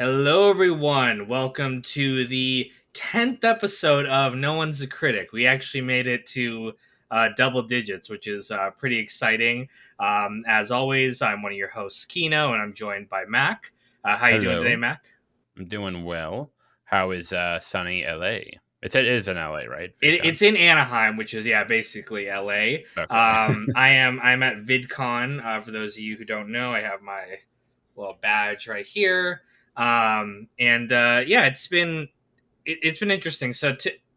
Hello, everyone. Welcome to the 10th episode of No One's a Critic. We actually made it to double digits, which is pretty exciting. As always, I'm one of your hosts, Kino, and I'm joined by Mac. How you doing today, Hello, Mac? I'm doing well. How is sunny LA? It is in LA, right? VidCon. It's in Anaheim, which is basically LA. Okay. I'm at VidCon. For those of you who don't know, I have my little badge right here. And it's been interesting.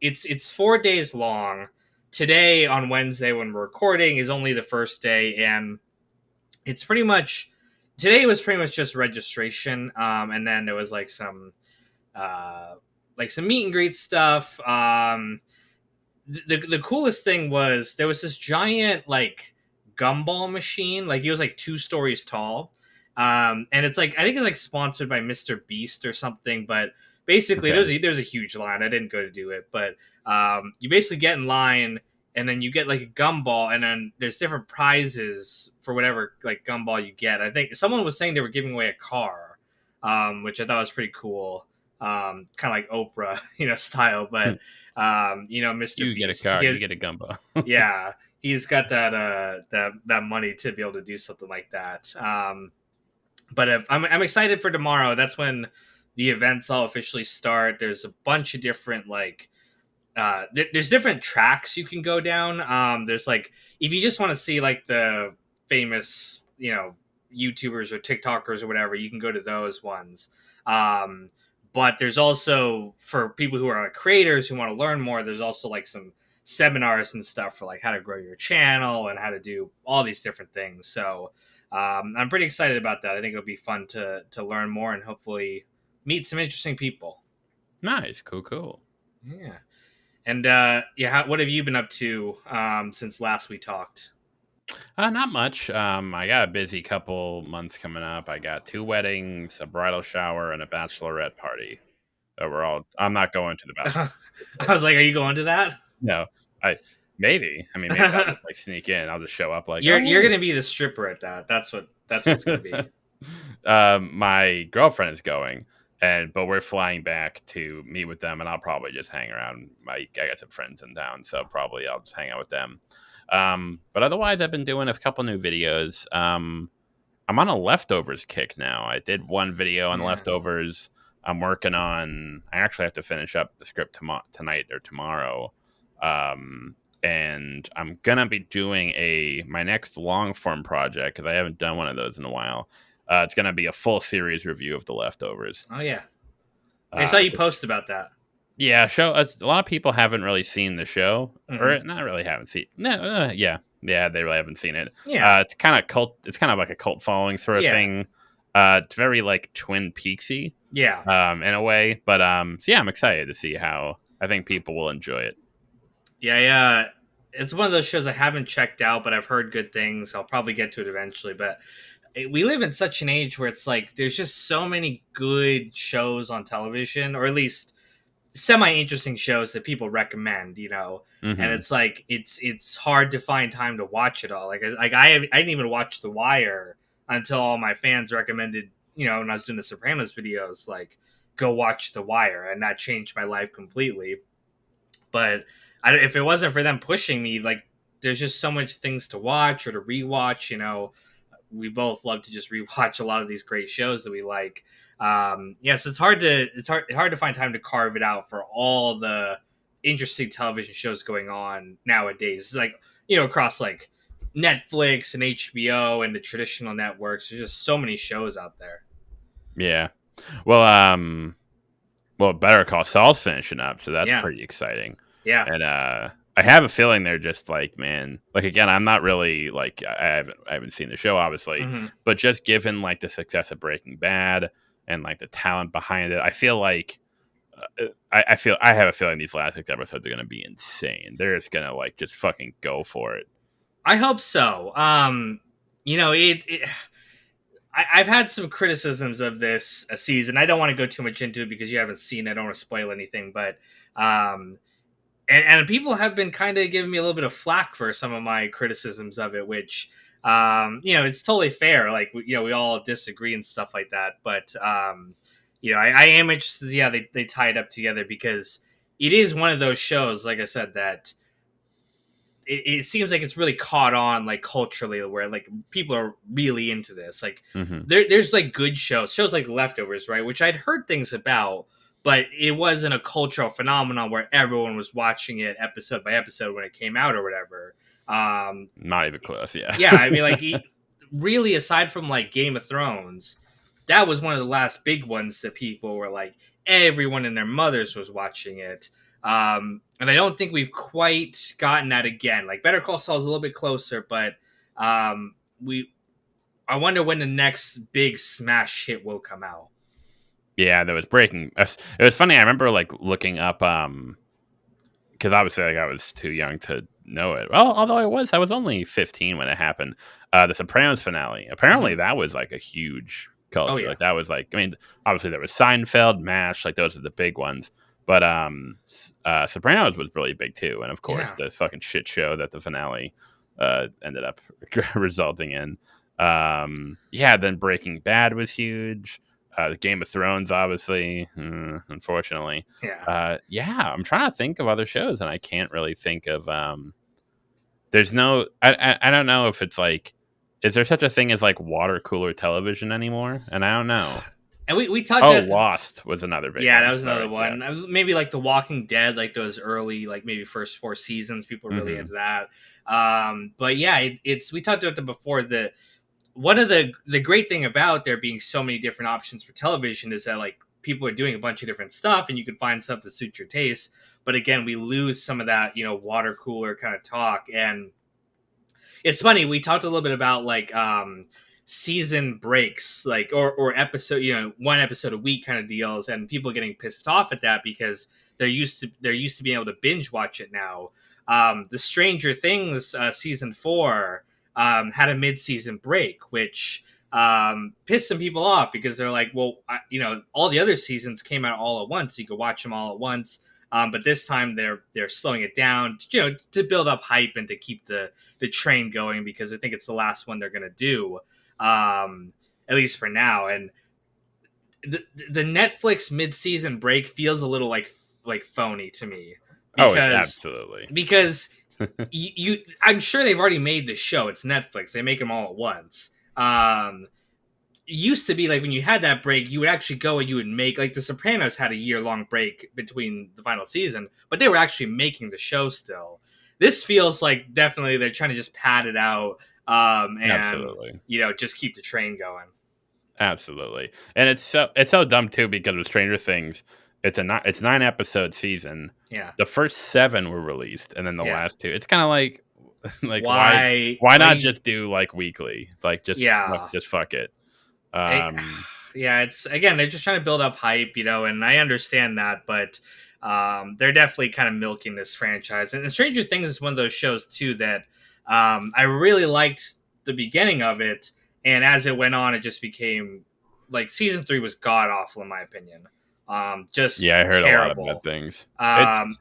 It's 4 days long. Today on Wednesday when we're recording is only the first day, and it's pretty much today was pretty much just registration. And then there was some meet and greet stuff. The coolest thing was there was this giant gumball machine. Like, it was like 2 stories tall. And it's like, I think it's like sponsored by Mr. Beast or something, but basically Okay. there's a huge line. I didn't go to do it, but you basically get in line and then you get like a gumball, and then there's different prizes for whatever like gumball you get. I think someone was saying they were giving away a car, which I thought was pretty cool. Kind of like Oprah, style, but Mr. You get a Beast, car, you get a gumbo. yeah, he's got that money to be able to do something like that. But I'm excited for tomorrow. That's when the events all officially start. There's a bunch of different there's different tracks you can go down. There's like, if you just want to see like the famous YouTubers or TikTokers or whatever, you can go to those ones. But there's also, for people who are like creators who want to learn more, there's also like some seminars and stuff for like how to grow your channel and how to do all these different things. So I'm pretty excited about that. I think it'll be fun to learn more and hopefully meet some interesting people. Nice, cool. Yeah. And what have you been up to since last we talked? Not much. I got a busy couple months coming up. I got 2 weddings, a bridal shower, and a bachelorette party. Overall, I'm not going to the I bachelorette. was like, are you going to that? No, I maybe. I mean, maybe I'll just like sneak in. I'll just show up like, oh You're gonna be the stripper at that. That's what's gonna be. hey. My girlfriend is going, but we're flying back to meet with them, and I'll probably just hang around. I got some friends in town, so probably I'll just hang out with them. But otherwise, I've been doing a couple new videos. I'm on a leftovers kick now. I did one video on Yeah. leftovers. I'm working on. I actually have to finish up the script tonight or tomorrow. And I'm gonna be doing my next long form project because I haven't done one of those in a while. It's gonna be a full series review of the leftovers. Oh yeah. I saw you It's post about that. Yeah, show. A lot of people haven't really seen the show, Hmm. or not really haven't seen. No, yeah, they really haven't seen it. Yeah. It's kind of cult. It's kind of like a cult following sort of Yeah. thing. It's very like Twin Peaksy, Yeah. in a way. But so yeah, I'm excited to see how I think people will enjoy it. Yeah. Yeah. It's one of those shows I haven't checked out, but I've heard good things. I'll probably get to it eventually. But we live in such an age where it's like there's just so many good shows on television, or at least semi-interesting shows that people recommend, and Hmm. it's like it's hard to find time to watch it all. I didn't even watch The Wire until all my fans recommended, when I was doing the Sopranos videos, like, go watch The Wire, and that changed my life completely. But if it wasn't for them pushing me, like, there's just so much things to watch or to rewatch. We both love to just rewatch a lot of these great shows that we like. So it's hard to find time to carve it out for all the interesting television shows going on nowadays. It's like, across like Netflix and HBO and the traditional networks. There's just so many shows out there. Yeah. Well, Better Call Saul's finishing up, so that's Yeah, pretty exciting. yeah, And I have a feeling they're just like, man, like, again, I'm not really like, I haven't seen the show obviously, hmm but just given like the success of Breaking Bad and like the talent behind it, I feel like I have a feeling these last 6 episodes are going to be insane. They're just going to like just fucking go for it. I hope so. I've had some criticisms of this season. I don't want to go too much into it because you haven't seen it. I don't want to spoil anything, but um, and people have been kind of giving me a little bit of flack for some of my criticisms of it, which it's totally fair. Like, we all disagree and stuff like that, but I am interested to see how they tie it up together, because it is one of those shows, like I said, that it seems like it's really caught on, like, culturally, where like people are really into this. Like, Hmm. there's like good shows like Leftovers, right, which I'd heard things about, but it wasn't a cultural phenomenon where everyone was watching it episode by episode when it came out or whatever. um Not even close. Yeah. yeah, I mean, like, really, aside from like Game of Thrones, that was one of the last big ones that people were like, everyone and their mothers was watching it. And I don't think we've quite gotten that again. Like, Better Call Saul is a little bit closer, but we I wonder when the next big smash hit will come out. Yeah, there was breaking. It was funny. I remember like looking up because obviously like I was too young to know it. Well, although I was only 15 when it happened. The Sopranos finale. Apparently, Hmm. that was like a huge Oh culture. yeah, Like that was like, I mean, obviously there was Seinfeld, MASH, like those are the big ones. But Sopranos was really big too, and of course yeah. the fucking shit show that the finale ended up resulting in. Yeah, then Breaking Bad was huge. The Game of Thrones, obviously, unfortunately. Yeah. Yeah, I'm trying to think of other shows, and I can't really think of. There's no. I don't know if it's like. Is there such a thing as like water cooler television anymore? And I don't know. And we talked Oh, about Lost was another big yeah, that one. was another Sorry. Yeah. one. Maybe like The Walking Dead, like those early, like maybe first four seasons, people were really Hmm. into that. But yeah, it's we talked about them before. The one of the great thing about there being so many different options for television is that, like, people are doing a bunch of different stuff, and you can find stuff that suits your taste. But again, we lose some of that, water cooler kind of talk. And it's funny, we talked a little bit about, like, season breaks, like, or episode, one episode a week kind of deals, and people getting pissed off at that because they're used to being able to binge watch it now. The Stranger Things season 4 had a mid-season break, which pissed some people off, because they're like, well, all the other seasons came out all at once, so you could watch them all at once. But this time they're slowing it down, to build up hype and to keep the train going, because I think it's the last one they're gonna do, at least for now. And the Netflix mid season break feels a little like phony to me, Oh, it's because absolutely. because you I'm sure they've already made the show. It's Netflix. They make them all at once. It used to be like when you had that break, you would actually go and you would make, like, The Sopranos had a year-long break between the final season, but they were actually making the show still. This feels like definitely they're trying to just pad it out, and Absolutely. just keep the train going. Absolutely. And it's so dumb too because with Stranger Things, it's 9 episode season. Yeah, The first 7 were released, and then the yeah. last 2. It's kind of like like Why? why Why? not just do like weekly? Like Yeah. just fuck it. It, Um yeah, it's, again, they're just trying to build up hype, and I understand that, but they're definitely kind of milking this franchise. And Stranger Things is one of those shows too that I really liked the beginning of it, and as it went on, it just became like season 3 was god awful in my opinion. Just yeah, I heard a lot of bad terrible. things. It's Um,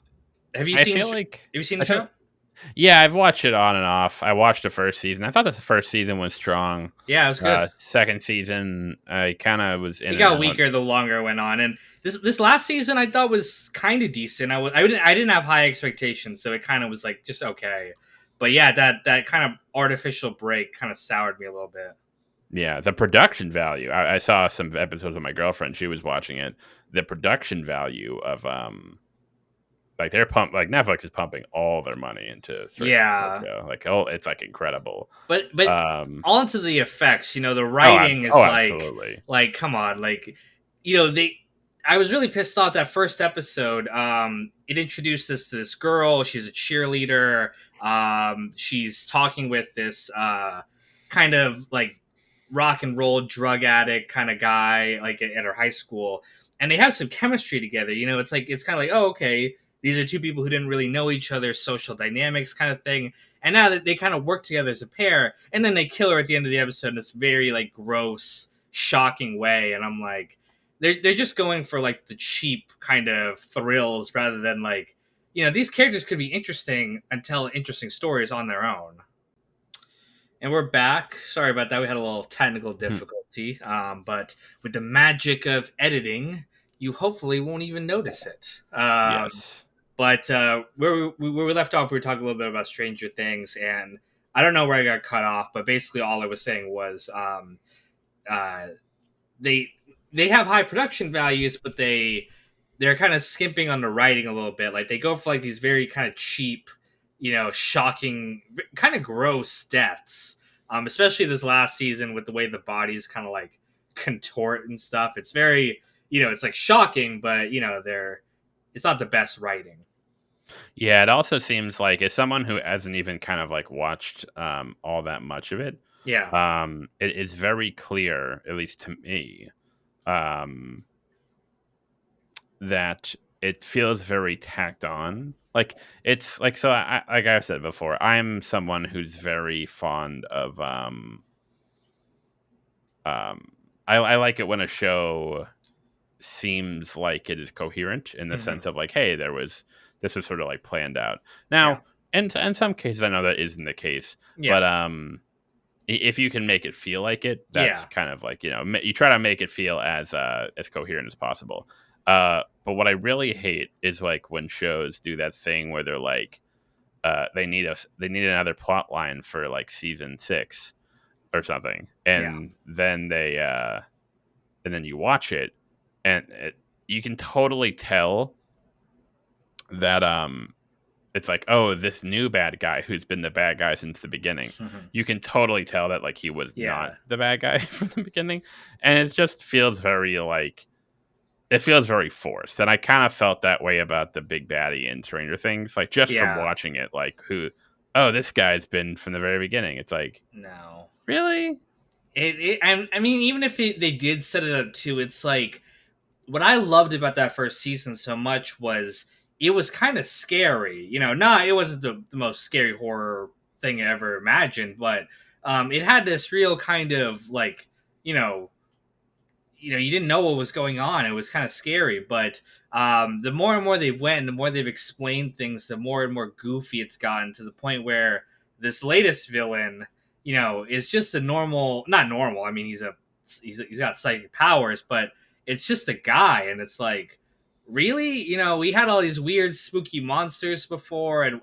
have you I seen? feel Have like you seen I the feel show? Yeah, I've watched it on and off. I watched the first season. I thought the first season was strong. Yeah, it was good. Second season, I kind of was in It and got out. weaker the longer it went on, and this last season I thought was kind of decent. I didn't have high expectations, so it kind of was like just okay. But yeah, that kind of artificial break kind of soured me a little bit. Yeah, the production value. I saw some episodes with my girlfriend. She was watching it. The production value of like like Netflix is pumping all their money into that Yeah, show. Like, oh, it's like incredible. but Um, all into the effects. The writing is absolutely. like come on, like, they. I was really pissed off that first episode. It introduced us to this girl. She's a cheerleader. She's talking with this kind of like rock and roll drug addict kind of guy, like at her high school, and they have some chemistry together. It's kind of like, oh, okay, these are two people who didn't really know each other's social dynamics, kind of thing. And now that they kind of work together as a pair, and then they kill her at the end of the episode in this very, like, gross, shocking way, and I'm like, they're just going for, like, the cheap kind of thrills rather than, like, these characters could be interesting and tell interesting stories on their own. And we're back. Sorry about that. We had a little technical difficulty. But with the magic of editing, you hopefully won't even notice it. Yes. But where we left off, we were talking a little bit about Stranger Things, and I don't know where I got cut off, but basically all I was saying was uh, they they have high production values, but they're kind of skimping on the writing a little bit. Like they go for like these very kind of cheap, shocking, kind of gross deaths. Especially this last season with the way the bodies kind of like contort and stuff. It's very, it's like shocking, but it's not the best writing. Yeah, it also seems like as someone who hasn't even kind of like watched all that much of it, Yeah, it is very clear, at least to me, um, that it feels very tacked on. Like it's like so. Like I've said before, I'm someone who's very fond of. Um, I like it when a show seems like it is coherent in the hmm sense of like, hey, this was sort of like planned out. yeah, Now, and in some cases, I know that isn't the case, yeah, but if you can make it feel like it, that's yeah, kind of like you try to make it feel as coherent as possible. But what I really hate is like when shows do that thing where they're like, they need another plot line for like season 6 or something, yeah, and then you watch it, and you can totally tell that it's like, oh, this new bad guy who's been the bad guy since the beginning. hmm You can totally tell that like he was not yeah, the bad guy from the beginning, and it just feels very like it feels very forced. And I kind of felt that way about the big baddie in Stranger Things, like just from yeah. watching it, like oh, this guy's been from the very beginning. It's like, No. really? I mean, even if they did set it up too, it's like what I loved about that first season so much was it was kind of scary. It wasn't the most scary horror thing I ever imagined, but it had this real kind of like, you know, you didn't know what was going on. It was kind of scary, but the more and more they went, the more they've explained things, the more and more goofy it's gotten to the point where this latest villain, is just a normal, not normal. I mean, he's got psychic powers, but it's just a guy, and it's like, really, we had all these weird, spooky monsters before, and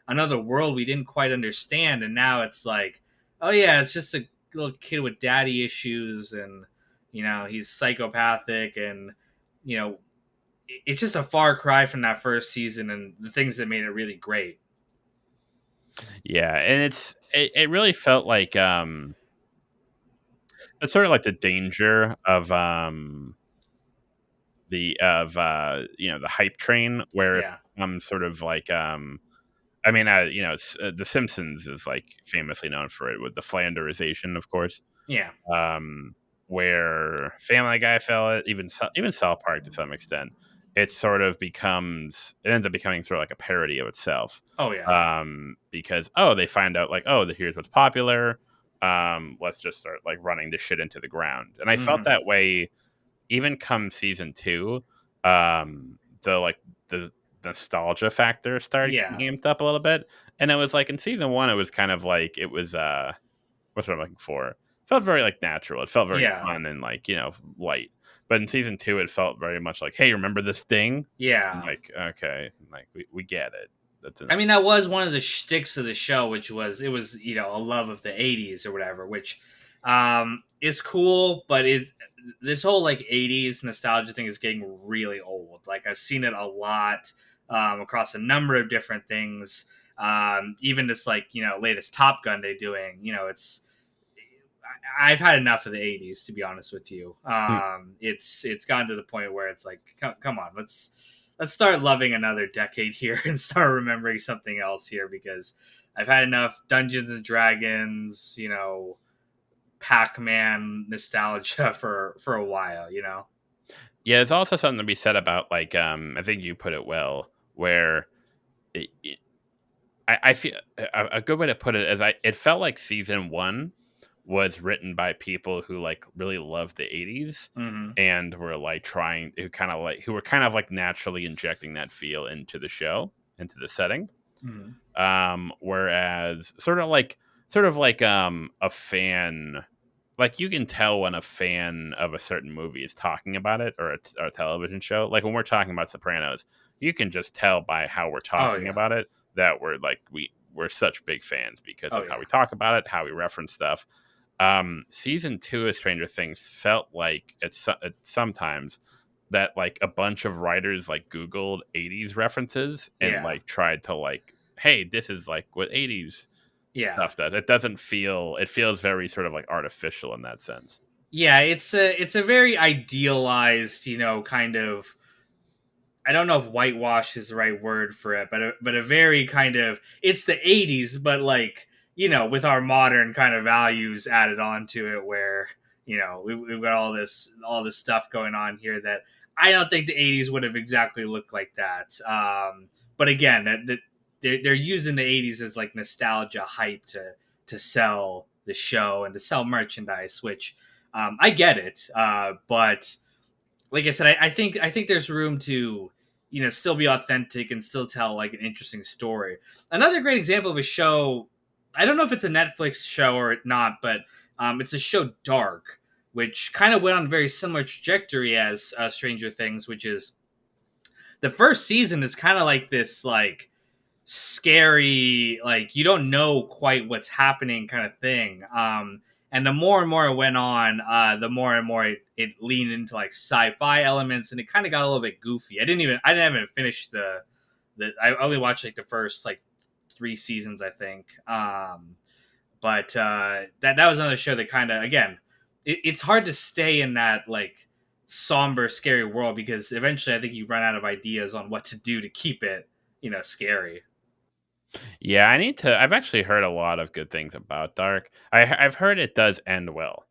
another world we didn't quite understand, and now it's like, oh yeah, it's just a little kid with daddy issues, and he's psychopathic, and you know it's just a far cry from that first season and the things that made it really great. Yeah, and it really felt like it's sort of like the danger of the hype train where it Yeah, becomes sort of like I mean, The Simpsons is like famously known for it with the Flanderization, of course, yeah, um, where Family Guy fell it, even South Park to some extent. It ends up becoming sort of like a parody of itself, oh yeah, because they find out like, here's what's popular. Let's just start like running this shit into the ground, and I felt hmm that way even come season 2. The nostalgia factor started yeah, getting amped up a little bit, and it was like in season 1, it was kind of like it was what's what I'm looking for. It felt very like natural. It felt very yeah, fun and like light. But in season 2, it felt very much like, hey, remember this thing? I'm yeah. like, okay, like we get it. That's I enough. mean, that was one of the shticks of the show, which was it was a love of the '80s or whatever, which is cool, but is this whole like '80s nostalgia thing is getting really old. Like I've seen it a lot across a number of different things. Even this like latest Top Gun they're doing. I've had enough of the '80s, to be honest with you. It's gotten to the point where it's like, come on, let's start loving another decade here and start remembering something else here, because I've had enough Dungeons and Dragons, Pac-Man nostalgia for a while. Yeah, there's also something to be said about like I think you put it well, where it, I feel a good way to put it is it felt like season 1 was written by people who like really loved the 80s hmm and were like who were kind of like naturally injecting that feel into the show, into the setting. hmm Whereas sort of like sort of like a fan. Like you can tell when a fan of a certain movie is talking about it, or a television show. Like when we're talking about Sopranos, you can just tell by how we're Oh talking yeah. about it that we're such big fans because Oh of how yeah. we talk about it, how we reference stuff. Season 2 of Stranger Things felt like at sometimes that like a bunch of writers like Googled 80s references and Yeah. like tried to like, hey, this is like what 80s Yeah. stuff does. It doesn't feel, it feels very sort of like artificial in that sense. Yeah, it's a very idealized, kind of, I don't know if whitewash is the right word for it, but a very kind of, it's the '80s, but like, with our modern kind of values added onto it, where we've got all this stuff going on here that I don't think the '80s would have exactly looked like that. But again, they're using the '80s as like nostalgia hype to sell the show and to sell merchandise, which I get it, but like I said, I think there's room to still be authentic and still tell like an interesting story. Another great example of a show, I don't know if it's a Netflix show or not, but it's a show Dark, which kind of went on a very similar trajectory as Stranger Things, which is the first season is kind of like this like scary, like you don't know quite what's happening kind of thing. And the more and more it went on, the more and more it leaned into like sci-fi elements, and it kind of got a little bit goofy. I didn't even finish the I only watched like the first like 3 seasons, I think. But that was another show that kind of, again, it's hard to stay in that like somber scary world, because eventually I think you run out of ideas on what to do to keep it scary. Yeah, I need to. I've actually heard a lot of good things about Dark. I've heard it does end well.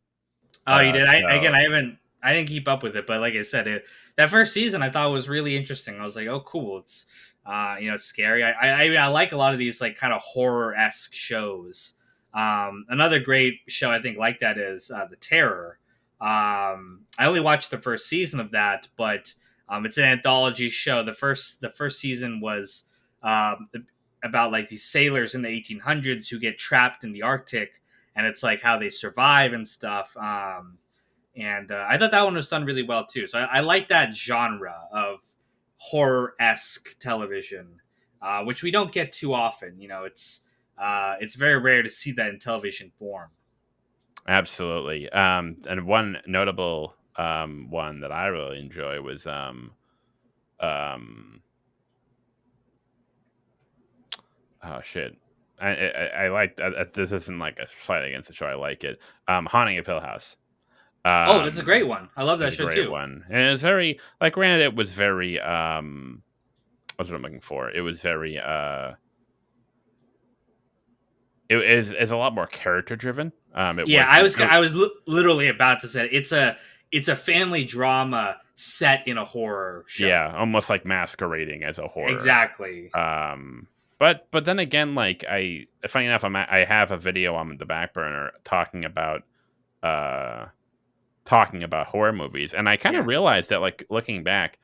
Oh, you did. So I didn't keep up with it, but like I said, that first season I thought was really interesting. I was like, oh, cool. It's it's scary. I like a lot of these like kind of horror esque shows. Another great show I think like that is The Terror. I only watched the first season of that, but it's an anthology show. The first season was about like these sailors in the 1800s who get trapped in the Arctic, and it's like how they survive and stuff. And I thought that one was done really well too. So I like that genre of horror esque television, which we don't get too often. It's very rare to see that in television form. absolutely. And one notable one that I really enjoy was um oh shit. I like this isn't like a fight against the show. I like it. Haunting of Hill House. Oh, that's a great Um, one. I love that is a show great too. one, and it's very like granted it was very what's what I'm looking for. It was very is a lot more character driven. It Yeah, wasn't. I was literally about to say it's a family drama set in a horror show. Yeah, almost like masquerading as a horror. Exactly. Um, but then again, like funny enough, I have a video on the back burner uh talking about horror movies, and I kind of Yeah. realized that like looking back,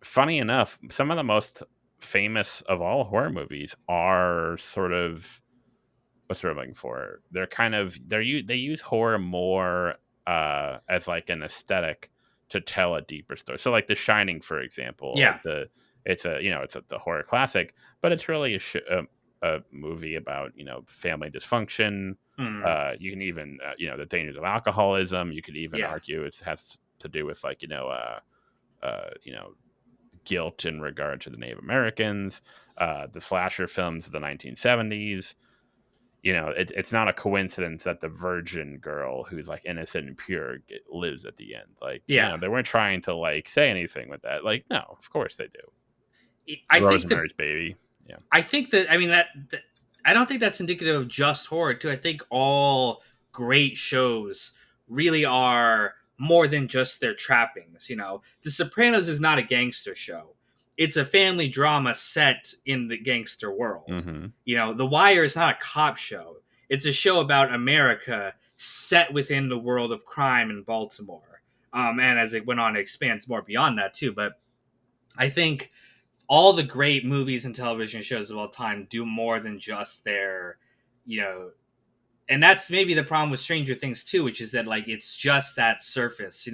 funny enough, some of the most famous of all horror movies are sort of what's what I'm looking for. They're kind of they use horror more as like an aesthetic to tell a deeper story. So like The Shining, for example, Yeah. like the horror classic, but it's really a movie about family dysfunction. Mm, You can even the dangers of alcoholism. You could even yeah. argue it has to do with like uh, you know guilt in regard to the Native Americans. The slasher films of the 1970s. It's not a coincidence that the virgin girl who's like innocent and pure lives at the end. Like, Yeah. they weren't trying to like say anything with that. Like, no, of course they do. I think the Rosemary's Baby. Yeah. I think that I mean that I don't think that's indicative of just horror too. I think all great shows really are more than just their trappings. The Sopranos is not a gangster show. It's a family drama set in the gangster world. Mm-hmm. The Wire is not a cop show. It's a show about America set within the world of crime in Baltimore. And as it went on, it expands more beyond that too. But I think all the great movies and television shows of all time do more than just their, you know, and that's maybe the problem with Stranger Things too, which is that like it's just that surface,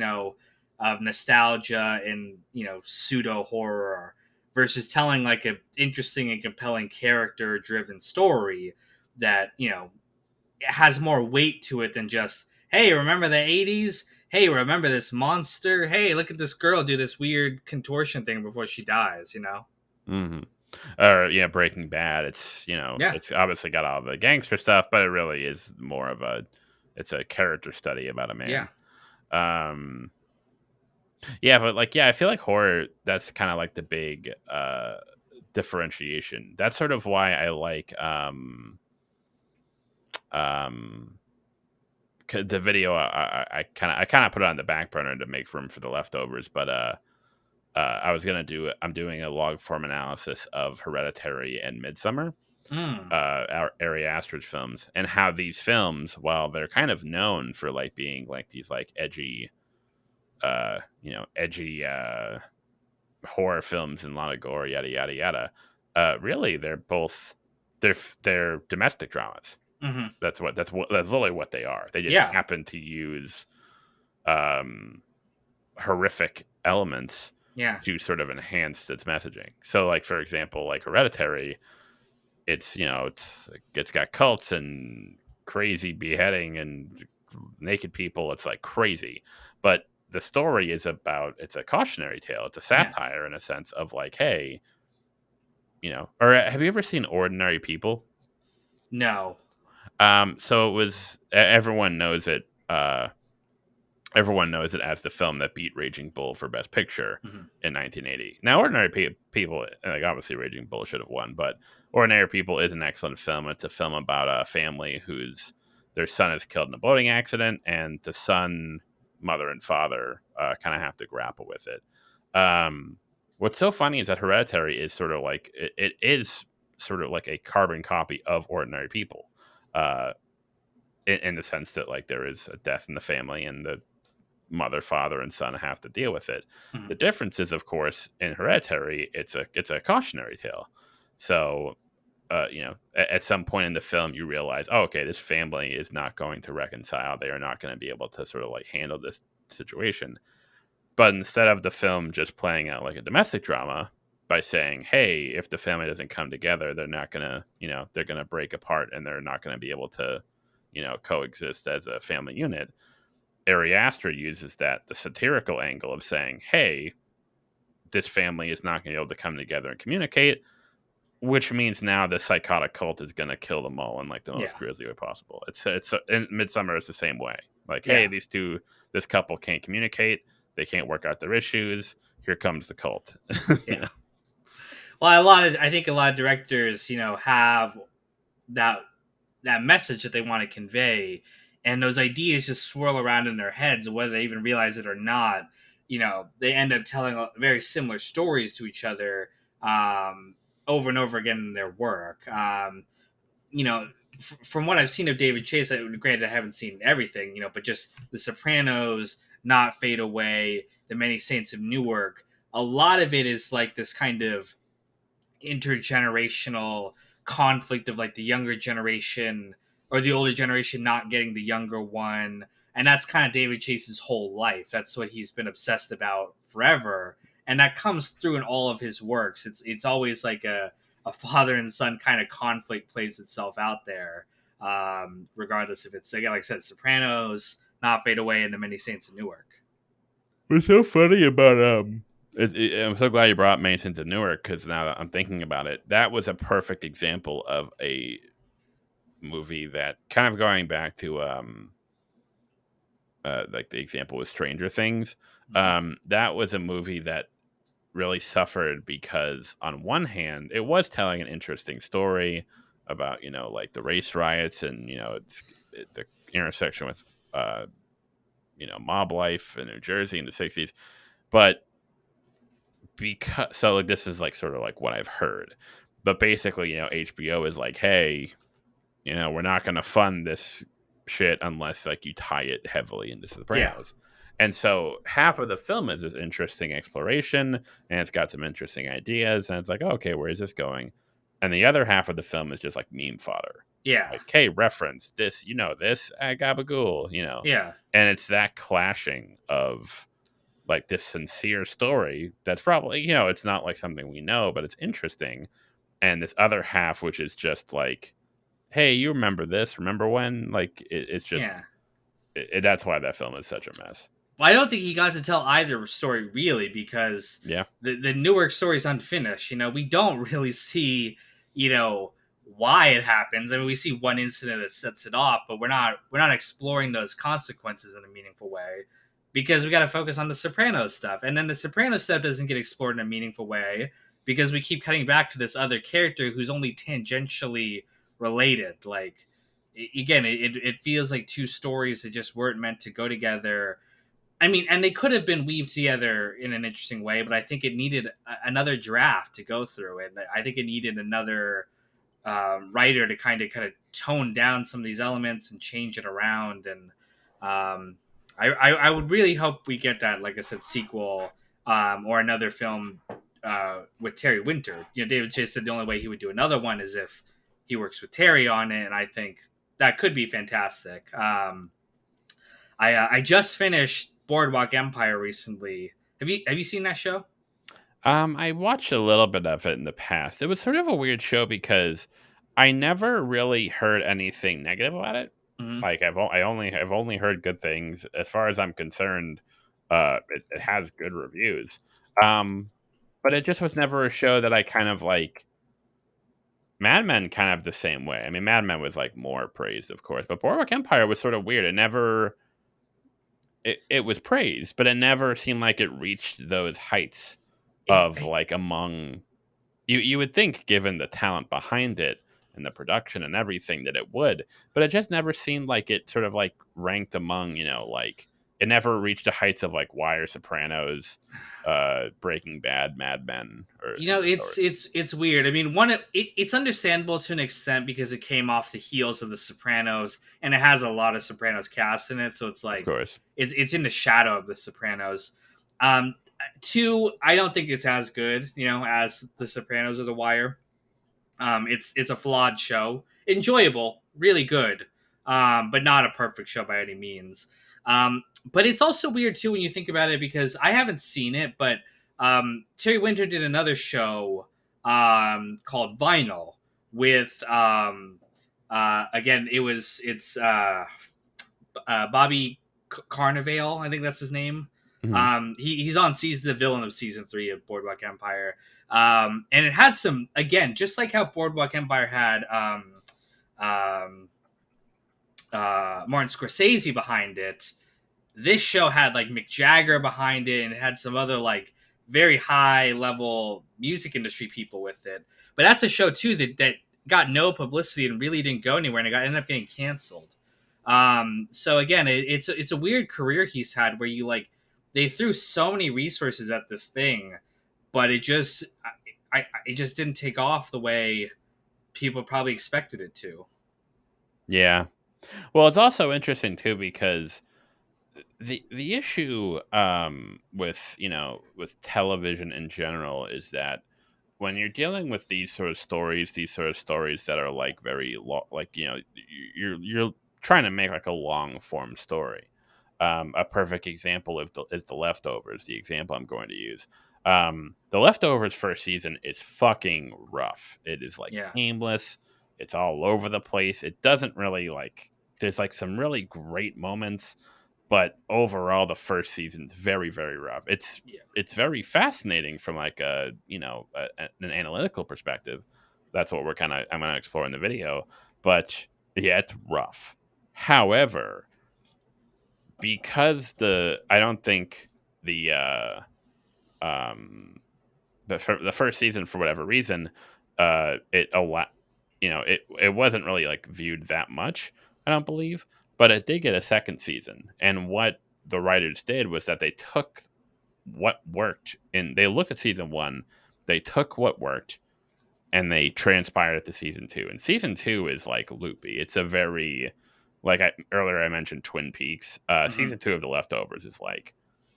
of nostalgia and pseudo horror versus telling like a interesting and compelling character driven story that has more weight to it than just, hey, remember the 80s? Hey, remember this monster? Hey, look at this girl do this weird contortion thing before she dies. Hmm. Or yeah, Breaking Bad. It's Yeah. it's obviously got all the gangster stuff, but it really is more of it's a character study about a Yeah. man. Um, yeah, but like I feel like horror. That's kind of like the big differentiation. That's sort of why I like um the video. I kind of put it on the back burner to make room for the leftovers, but I'm doing a log form analysis of Hereditary and Midsummer, Mm. Ari Aster's films, and how these films, while they're kind of known for like being like these like edgy horror films and a lot of gore, yada yada yada. Really, they're domestic dramas. Hmm. That's literally what they are. They just Yeah. happen to use um, horrific elements Yeah. to sort of enhance its messaging. So, like for example, like Hereditary, it's got cults and crazy beheading and naked people. It's like crazy, but the story is it's a cautionary tale. It's a Yeah. satire in a sense of like, hey, or have you ever seen Ordinary People? No. So it was everyone knows it. Everyone knows it as the film that beat Raging Bull for Best Picture Hmm. in 1980. Now, Ordinary People, like obviously Raging Bull should have won, but Ordinary People is an excellent film. It's a film about a family their son is killed in a boating accident, and the son, mother, and father kind of have to grapple with it. What's so funny is that Hereditary is sort of like it is sort of like a carbon copy of Ordinary People. Uh, in the sense that like there is a death in the family and the mother, father, and son have to deal with it. Hmm. The difference is, of course, in Hereditary, it's a cautionary tale. So, at some point in the film, you realize, oh, okay, this family is not going to reconcile. They are not going to be able to sort of like handle this situation. But instead of the film just playing out like a domestic drama by saying, hey, if the family doesn't come together, they're not gonna, they're gonna break apart and they're not gonna be able to, coexist as a family unit. Ari Aster uses the satirical angle of saying, hey, this family is not going to be able to come together and communicate, which means now the psychotic cult is going to kill them all in like the most Yeah. grisly way possible. It's in Midsummer is the same way. Like, hey, Yeah. this couple can't communicate, they can't work out their issues. Here comes the cult. you Yeah. know? Well, I think a lot of directors, have that that message that they want to convey, and those ideas just swirl around in their heads, whether they even realize it or not. They end up telling very similar stories to each other, over and over again in their work. You know, from what I've seen of David Chase, granted I haven't seen everything, but just The Sopranos, Not Fade Away, The Many Saints of Newark. A lot of it is like this kind of intergenerational conflict of like the younger generation or the older generation not getting the younger one. And that's kind of David Chase's whole life. That's what he's been obsessed about forever. And that comes through in all of his works. It's always like a father and son kind of conflict plays itself out there. Regardless if it's, again, like I said, Sopranos, Not Fade Away, and The Many Saints of Newark. What's so funny about I'm so glad you brought Mason to Newark because now that I'm thinking about it, that was a perfect example of a movie that kind of going back to like the example with Stranger Things. Mhm. That was a movie that really suffered because on one hand, it was telling an interesting story about like the race riots and the intersection with uh, mob life in New Jersey in the '60s, but because so like this is like sort of like what I've heard, but basically HBO is like, hey, we're not going to fund this shit unless like you tie it heavily into Yeah. Sopranos. And so half of the film is this interesting exploration and it's got some interesting ideas and it's like, okay, where is this going? And the other half of the film is just like meme fodder. Yeah. Like, hey, reference this, this, gabagool, Yeah. and it's that clashing of like this sincere story that's probably, it's not like something we know, but it's interesting, and this other half, which is just like, hey, you remember this? Remember when? Like, it's just Yeah. that's why that film is such a mess. Well, I don't think he got to tell either story really because Yeah, the Newark story is unfinished. We don't really see, you know, why it happens. I mean, we see one incident that sets it off, but we're not exploring those consequences in a meaningful way because we got to focus on the Sopranos stuff, and then the Sopranos stuff doesn't get explored in a meaningful way because we keep cutting back to this other character who's only tangentially related. Like, again, it feels like two stories that just weren't meant to go together. I mean, and they could have been weaved together in an interesting way, but I think it needed another draft to go through, and I think it needed another writer to kind of tone down some of these elements and change it around. And I would really hope we get that, like I said, sequel or another film with Terry Winter. David Chase said the only way he would do another one is if he works with Terry on it, and I think that could be fantastic. I just finished Boardwalk Empire recently. Have you seen that show? I watched a little bit of it in the past. It was sort of a weird show because I never really heard anything negative about it. Hmm. Like, I've only heard good things. As far as I'm concerned, it has good reviews. Um, but it just was never a show that I kind of like. Mad Men kind of the same way. I mean, Mad Men was like more praised, of course, but Boardwalk Empire was sort of weird. It was praised, but it never seemed like it reached those heights It, of like among you would think, given the talent behind it and the production and everything, that it would, but it just never seemed like it sort of like ranked among, like it never reached the heights of like Wire, Sopranos, Breaking Bad, Mad Men, or of the it's sort. it's weird. I mean, it's understandable to an extent because it came off the heels of The Sopranos, and it has a lot of Sopranos cast in it, so it's Of like course. it's in the shadow of The Sopranos. Um, Two, I don't think it's as good, as The Sopranos or The Wire. It's a flawed show, enjoyable, really good, but not a perfect show by any means. But it's also weird too when you think about it because I haven't seen it, but Terry Winter did another show called Vinyl with again it's Bobby Carnivale, I think that's his name. Hmm. He's on the villain of season 3 of Boardwalk Empire, and it had some, again, just like how Boardwalk Empire had um, Martin Scorsese behind it. This show had like Mick Jagger behind it, and it had some other like very high level music industry people with it. But that's a show too that got no publicity and really didn't go anywhere, and ended up getting canceled. So again, it's a weird career he's had where you like they threw so many resources at this thing, but it just didn't take off the way people probably expected it to. Yeah. Well, it's also interesting too because the issue with with television in general is that when you're dealing with these sort of stories that are like very like you're trying to make like a long form story. A perfect example is the Leftovers. The example I'm going to use. The Leftovers first season is fucking rough. It is like Yeah, aimless. It's all over the place. It doesn't really like. There's like some really great moments, but overall the first season's very very rough. yeah, It's very fascinating from like an analytical perspective. That's what I'm going to explore in the video. But yeah, it's rough. However, because I don't think the um the first season, for whatever reason, it a lot, it wasn't really like viewed that much. I don't believe, but it did get a second season. And what the writers did was that they took what worked, and they looked at season one, they took what worked, and they transpired it to season two. And season two is like loopy. It's a very earlier I mentioned Twin Peaks. hmm Season two of The Leftovers is like,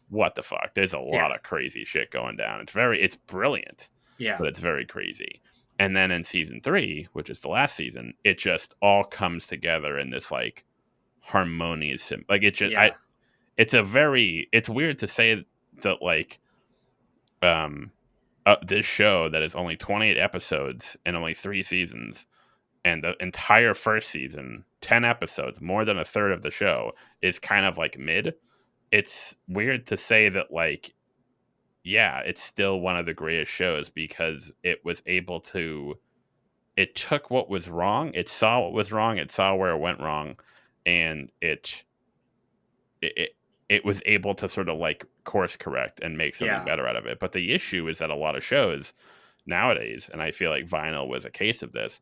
what the fuck? There's a yeah, lot of crazy shit going down. It's brilliant, yeah. but it's very crazy. And then in season 3, which is the last season, it just all comes together in this like harmonious, like it just I Yeah. it's weird to say that like um this show that is only 28 episodes and only 3 seasons, and the entire first season, 10 episodes, more than a third of the show, is kind of like mid. It's weird to say that, like, yeah, it's still one of the greatest shows because it took what was wrong, it saw what was wrong, it saw where it went wrong, and it it was able to sort of like course correct and make something Yeah. better out of it. But the issue is that a lot of shows nowadays, and I feel like Vinyl was a case of this,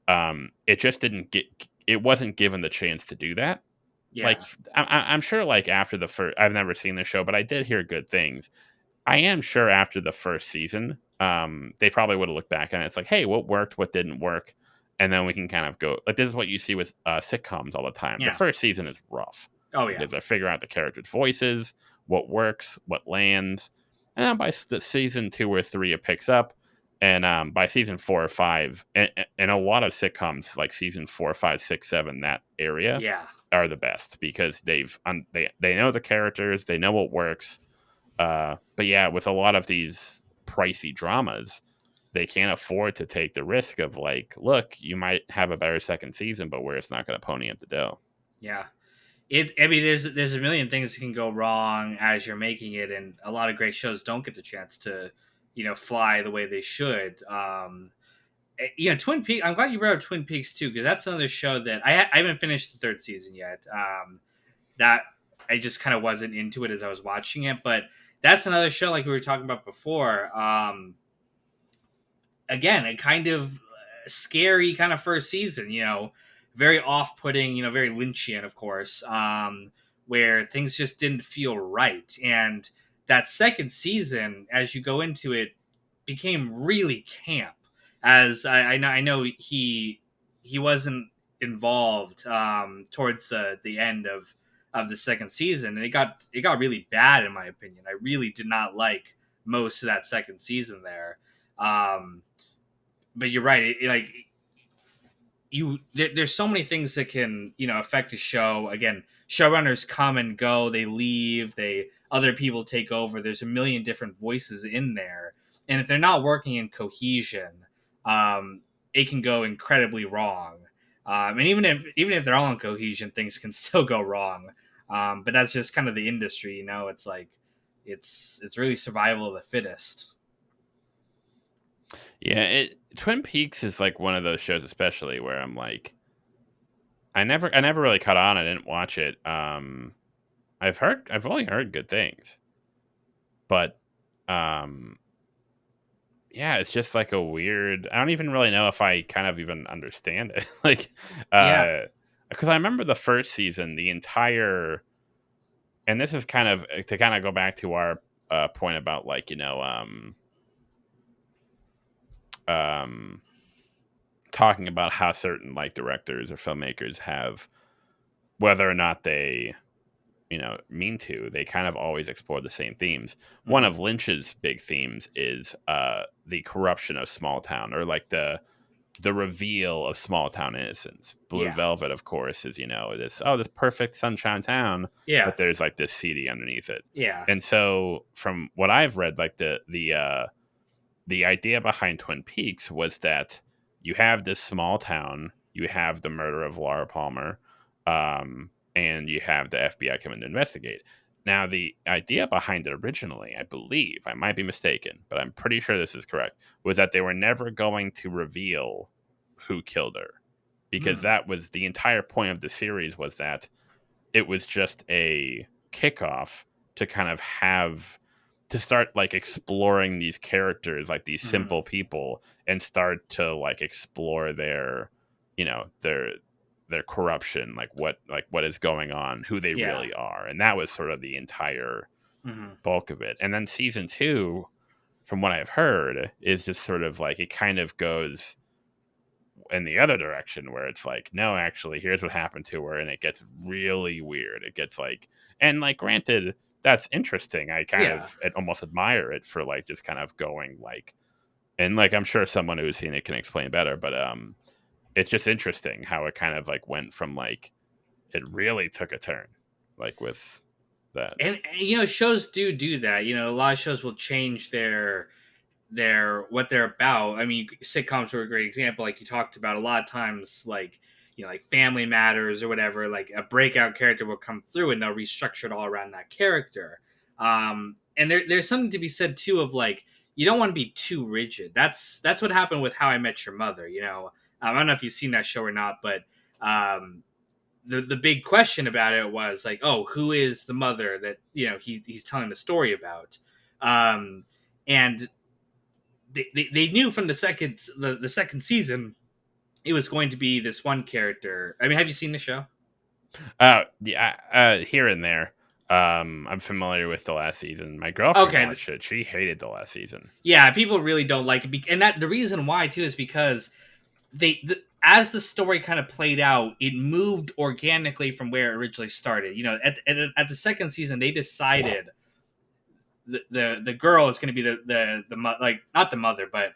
it just didn't get, it wasn't given the chance to do that. Like Yeah. I'm sure, like after the first, I've never seen the show, but I did hear good things. I am sure after the first season, they probably would have looked back on it. It's like, hey, what worked, what didn't work, and then we can kind of go. Like this is what you see with sitcoms all the time. The Yeah. first season is rough Oh yeah. because I figure out the characters' voices, what works, what lands, and then by the season 2 or 3, it picks up. And by season 4 or 5, and a lot of sitcoms like season 4, 5, 6, 7, that area Yeah. are the best because they know the characters, they know what works. But yeah, with a lot of these pricey dramas, they can't afford to take the risk of like, look, you might have a better second season, but where it's not going to pony up the dough. Yeah. I mean, there's a million things that can go wrong as you're making it, and a lot of great shows don't get the chance to, fly the way they should. Twin Peaks. I'm glad you brought up Twin Peaks too, because that's another show that I haven't finished the third season yet. That I just kind of wasn't into it as I was watching it, but that's another show like we were talking about before. Again, a kind of scary kind of first season, very off-putting, very Lynchian, of course, where things just didn't feel right. And that second season, as you go into it, became really camp. As I know he wasn't involved towards the end of the second season, and it got really bad in my opinion. I really did not like most of that second season there. Um, but you're right. Like there's so many things that can affect a show. Again, showrunners come and go, they leave, they other people take over. There's a million different voices in there, and if they're not working in cohesion, it can go incredibly wrong. And even if they're all in cohesion, things can still go wrong. But that's just kind of the industry. It's like it's really survival of the fittest. Yeah, Twin Peaks is like one of those shows, especially where I'm like, I never really caught on. I didn't watch it. I've only heard good things, but um, yeah, it's just like a weird. I don't even really know if I kind of even understand it. Like, Yeah. because I remember the first season, the entire, and this is kind of to kind of go back to our point about like um, talking about how certain like directors or filmmakers have, whether or not they mean to, they kind of always explore the same themes. One Hmm. of Lynch's big themes is the corruption of small town, or like the reveal of small town innocence. Blue Yeah. Velvet, of course, is this perfect sunshine town, Yeah. but there's like this seedy underneath it. Yeah. And so, from what I've read, like the idea behind Twin Peaks was that you have this small town, you have the murder of Laura Palmer, and you have the FBI coming to investigate. Now, the idea behind it originally, I believe, I might be mistaken, but I'm pretty sure this is correct, was that they were never going to reveal who killed her. Because Hmm. that was the entire point of the series, was that it was just a kickoff to kind of have to start like exploring these characters, like these Hmm. simple people, and start to like explore their you know their corruption, like what is going on, who they Yeah. really are. And that was sort of the entire Hmm. bulk of it. And then season 2, from what I've heard, is just sort of like it kind of goes in the other direction, where it's like, no, actually, here's what happened to her, and it gets really weird. It gets like, and like, granted, that's interesting. I kind Yeah. of almost admire it for like just kind of going like And like I'm sure someone who's seen it can explain better, but it's just interesting how it kind of like went from like it really took a turn, like with that. And shows do that. A lot of shows will change their what they're about. I mean, sitcoms were a great example, like you talked about. A lot of times, like like Family Matters or whatever, like a breakout character will come through and they'll restructure it all around that character. And there's something to be said too of like you don't want to be too rigid. That's what happened with How I Met Your Mother. I don't know if you've seen that show or not, but um, the big question about it was like, oh, who is the mother that he's telling the story about? And they knew from the second season it was going to be this one character. I mean, have you seen the show? Yeah, here and there. I'm familiar with the last season. My girlfriend Okay, watched it. She hated the last season. yeah, people really don't like it, and that the reason why too is because as the story kind of played out, it moved organically from where it originally started. At the second season, they decided the girl is going to be like not the mother, but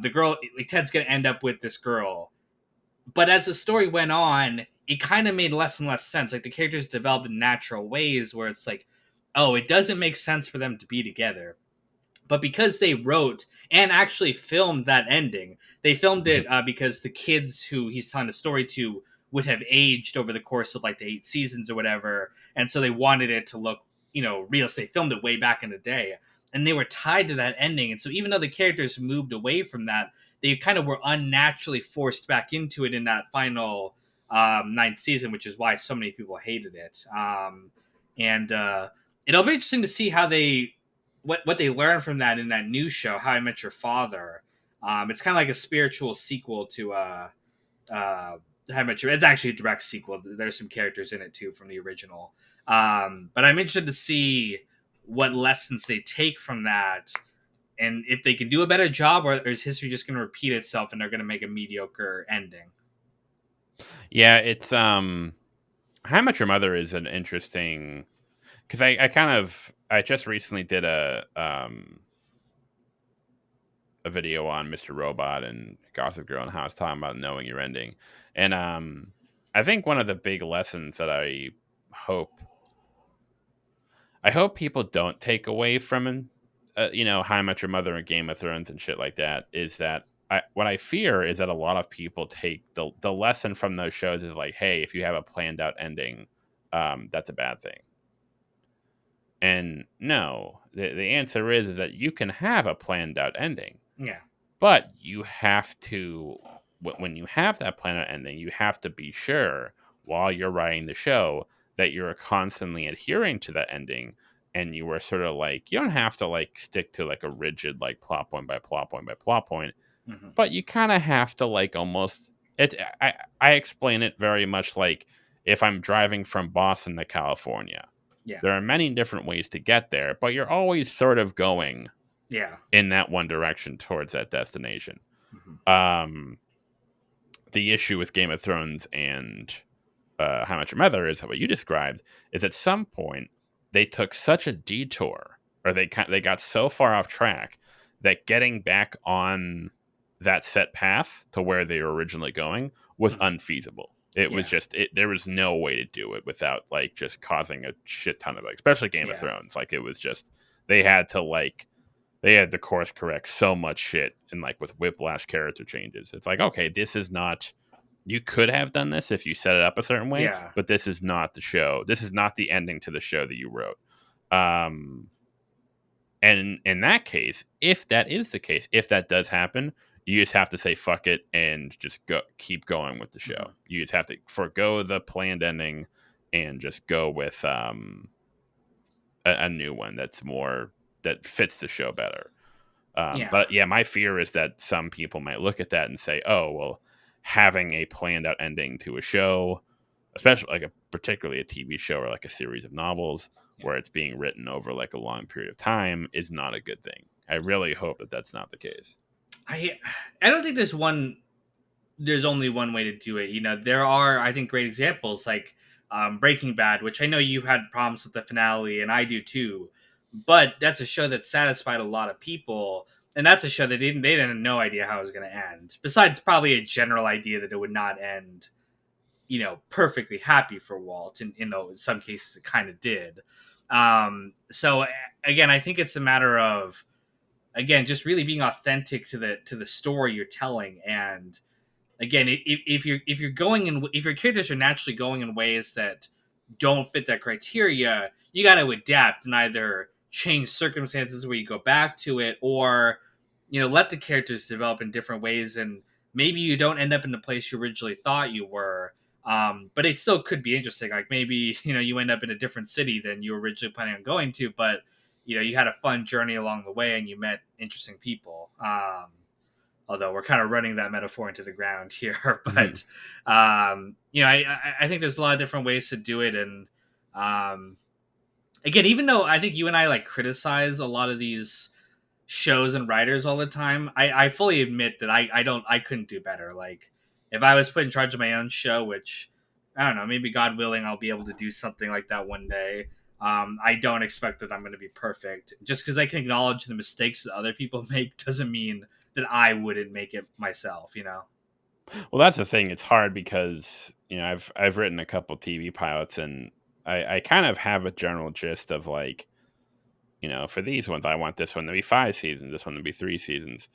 the girl, like Ted's going to end up with this girl. But as the story went on, it kind of made less and less sense. Like the characters developed in natural ways where it's like, oh, it doesn't make sense for them to be together. But because they wrote and actually filmed that ending, they filmed it because the kids who he's telling the story to would have aged over the course of like the 8 seasons or whatever, and so they wanted it to look real. So they filmed it way back in the day, and they were tied to that ending. And so even though the characters moved away from that, they kind of were unnaturally forced back into it in that final ninth season, which is why so many people hated it. And It'll be interesting to see how they what they learn from that in that new show, How I Met Your Father. It's kind of like a spiritual sequel to How I Met Your. It's actually a direct sequel. There's some characters in it too from the original. But I'm interested to see what lessons they take from that, and if they can do a better job, or is history just going to repeat itself and they're going to make a mediocre ending? Yeah, it's How Much Your Mother is an interesting because I just recently did a video on Mr. Robot and Gossip Girl and how it's talking about knowing your ending, and I think one of the big lessons that hope I hope people don't take away from How I Met Your Mother and Game of Thrones and shit like that is that what I fear is that a lot of people take the lesson from those shows is like, hey, if you have a planned out ending, that's a bad thing. And no, the answer is that you can have a planned out ending, Yeah, but you have to when you have that planned out ending, you have to be sure while you're writing the show that you're constantly adhering to that ending, and you are sort of like you don't have to like stick to like a rigid like plot point by plot point by plot point, hmm, but you kind of have to like almost it's I explain it very much like if I'm driving from Boston to California, yeah, there are many different ways to get there, but you're always sort of going yeah, in that one direction towards that destination. hmm, Um, the issue with Game of Thrones and How Much Your Mother is what you described is at some point they took such a detour or they got so far off track that getting back on that set path to where they were originally going was hmm, unfeasible. It was yeah, just there was no way to do it without like just causing a shit ton of like, especially Game of yeah, Thrones. Like it was just they had to like they had to course correct so much shit and like with whiplash character changes. It's like, okay, this is not you could have done this if you set it up a certain way, yeah, but this is not the show. This is not the ending to the show that you wrote. Um and in that case, if that is the case, if that does happen, you just have to say fuck it and just keep going with the show. hmm, You just have to forego the planned ending and just go with a new one that's more that fits the show better. yeah, But yeah, my fear is that some people might look at that and say, "Oh, well, having a planned out ending to a show, especially like a particularly a TV show or like a series of novels yeah. where it's being written over like a long period of time, is not a good thing." I really hope that that's not the case. I I don't think there's only one way to do it. There are, I think, great examples like Breaking Bad, which I know you had problems with the finale, and I do too. But that's a show that satisfied a lot of people. and that's a show that they didn't have no idea how it was going to end. Besides, probably a general idea that it would not end, perfectly happy for Walt, and in some cases it kind of did. So again, I think it's a matter of, again, just really being authentic to the story you're telling. And again, if you're going in, if your characters are naturally going in ways that don't fit that criteria, you got to adapt and either change circumstances where you go back to it, or let the characters develop in different ways, and maybe you don't end up in the place you originally thought you were. But it still could be interesting. Like maybe you end up in a different city than you were originally planning on going to, but you had a fun journey along the way and you met interesting people. Although we're kind of running that metaphor into the ground here. Mhm. But I think there's a lot of different ways to do it. And again, even though I think you and I like criticize a lot of these shows and writers all the time, I fully admit that I couldn't do better. Like if I was put in charge of my own show, which I don't know, maybe God willing I'll be able to do something like that one day. I don't expect that I'm going to be perfect. Just because I can acknowledge the mistakes that other people make doesn't mean that I wouldn't make it myself. Well, that's the thing. It's hard because I've written a couple TV pilots, and I kind of have a general gist of like, for these ones, I want this one to be 5 seasons, this one to be 3 seasons.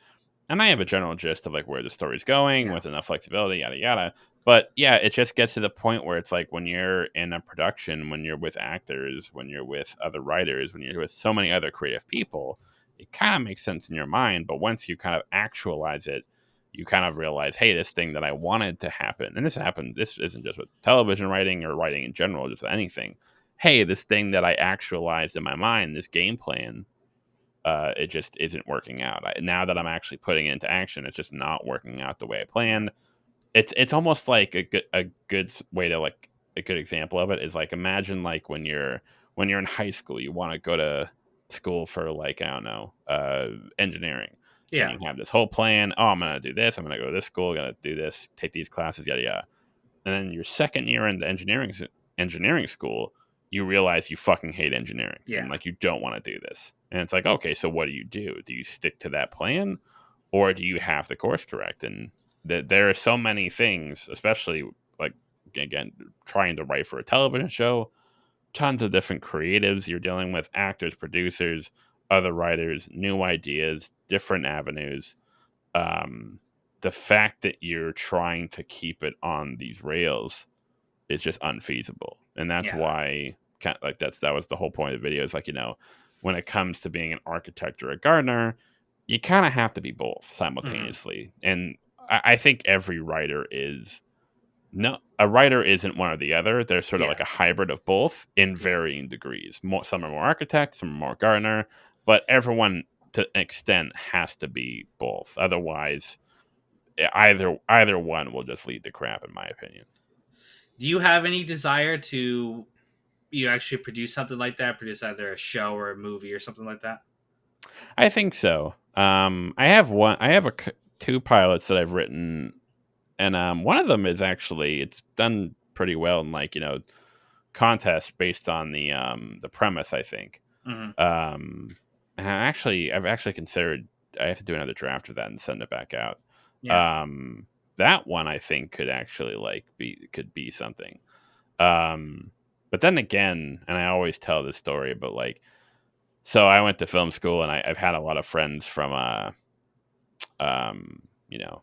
And I have a general gist of like where the story's going Yeah. with enough flexibility, yada yada. But yeah, it just gets to the point where it's like when you're in a production, when you're with actors, when you're with other writers, when you're with so many other creative people, it kind of makes sense in your mind. But once you kind of actualize it, you kind of realize, hey, this thing that I wanted to happen, and this happened. This isn't just with television writing or writing in general, just anything. Hey, this thing that I actualized in my mind, this game plan, it just isn't working out. Now that I'm actually putting it into action, it's just not working out the way I Yeah. planned. It's almost like a good way to like a good example of it is like imagine like when you're in high school, you want to go to school for like I don't know engineering, and Yeah. you have this whole plan. Oh, I'm gonna do this. I'm gonna go to this school. Gonna do this. Take these classes. Yada yada. And then your second year in the engineering school, you realize you fucking hate engineering and Yeah. like you don't want to do this. And it's like, okay, so what do you do? Do you stick to that plan, or do you have the course correct? And there are so many things, especially like again, trying to write for a television show, tons of different creatives you're dealing with, actors, producers, other writers, new ideas, different avenues. Um, the fact that you're trying to keep it on these rails is just unfeasible, and that's Yeah. why like that was the whole point of the video. Is like when it comes to being an architect or a gardener, you kind of have to be both Hmm. simultaneously. And I think every writer is no, a writer isn't one or the other. They're sort of Yeah. like a hybrid of both in Yeah. varying degrees. Some are more architect, some are more gardener, but everyone to an extent has to be both. Otherwise, either one will just lead to crap, in my opinion. Do you have any desire to actually produce something like that? Produce either a show or a movie or something like that? I think so. I have one. I have two pilots that I've written, and one of them is actually it's done pretty well in like contest based on the premise. I think. Hmm. Um, and I've actually considered I have to do another draft of that and send it back out. Yeah. Um, that one I think could actually like be something. Um, but then again, and I always tell this story, but like, so I went to film school, and I've had a lot of friends from um, you know,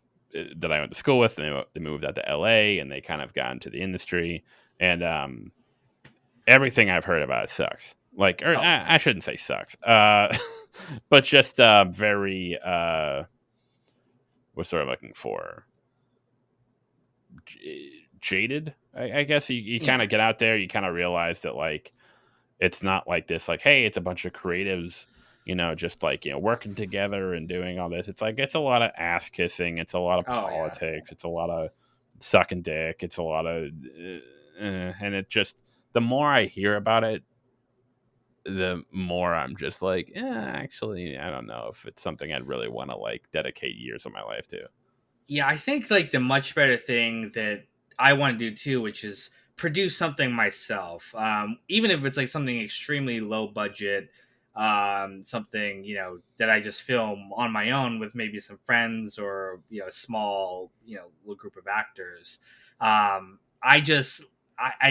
that I went to school with. And they moved out to LA, and they kind of got into the industry, and everything I've heard about it sucks. Like, or Oh. I shouldn't say sucks, but just very what's sort of looking for jaded. I guess you kind Yeah. of get out there, you kind of realize that like it's not like this. Like, hey, it's a bunch of creatives, just like working together and doing all this. It's like it's a lot of ass kissing. It's a lot of Oh yeah. politics. It's a lot of sucking dick. It's a lot of, and it just the more I hear about it, the more I'm just like, actually, I don't know if it's something I'd really want to like dedicate years of my life to. Yeah, I think like the much better thing that I want to do too, which is produce something myself. Even if it's like something extremely low budget. something, that I just film on my own with maybe some friends or, a small, little group of actors. I